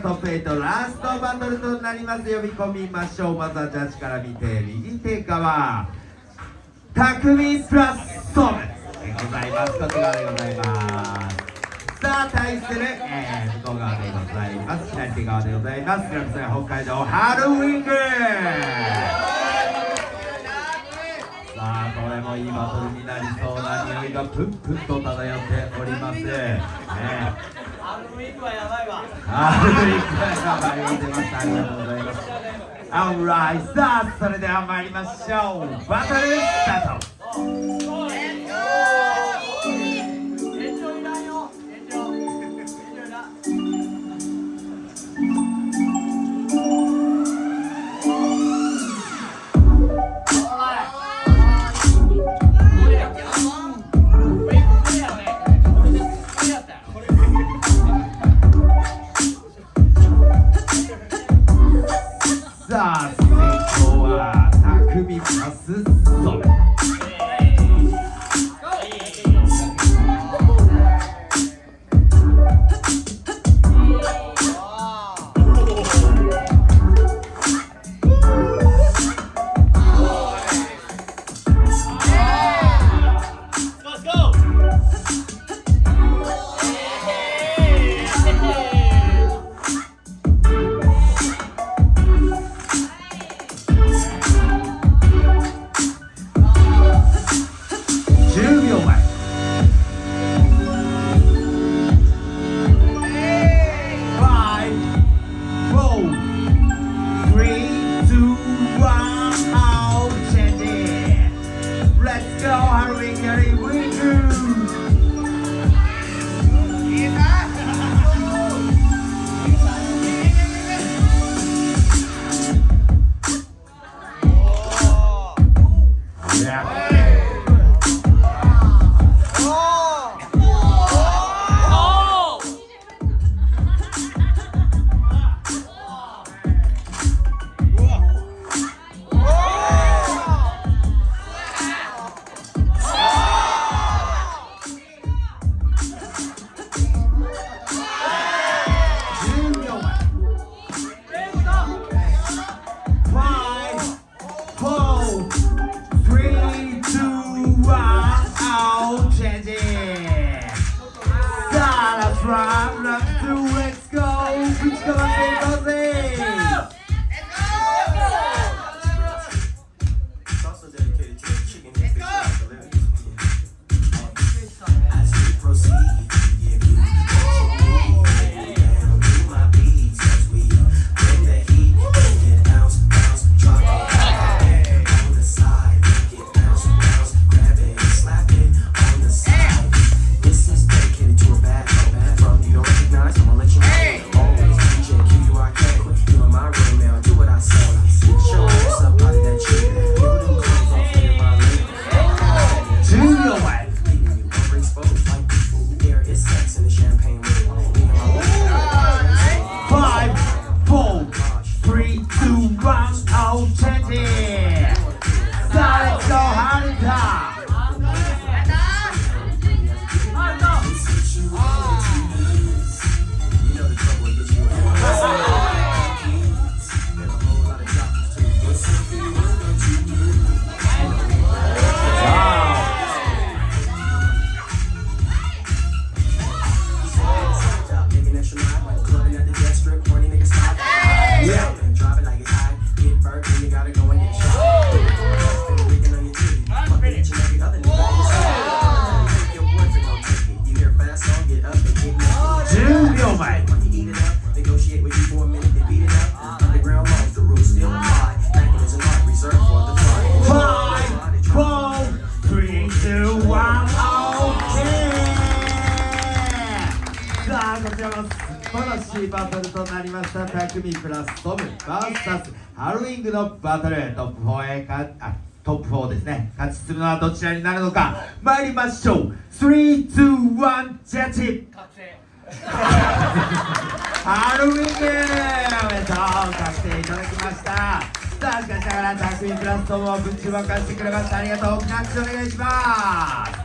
トップ8ラストバトルとなります。呼び込みましょう。まずはジャッジから見て右手側匠プラスソムでございます。こっち側でございます。さあ対する、向こう側でございます。左手側でございます。北海道ハルウィング。さあこれもいいバトルになりそうな匂いがプンプンと漂っております。ハルウィングはやばいわ。ハルウィングはやばいわ。出ました。ありがとうございます。Alright、さあそれでは参りましょう。バトルスタート。さあ先攻は匠プラスソム。素晴らしいバトルとなりました。匠プラストム VS ハルウィングのバトル、トップ4ですね。勝ちするのはどちらになるのか、参りましょう。3、2、1、ジャッジ。ハルウィングおめでとう、勝っていただきました。さあしかしながら匠プラストムをぶちまかしてくれました。ありがとう。拍手お願いします。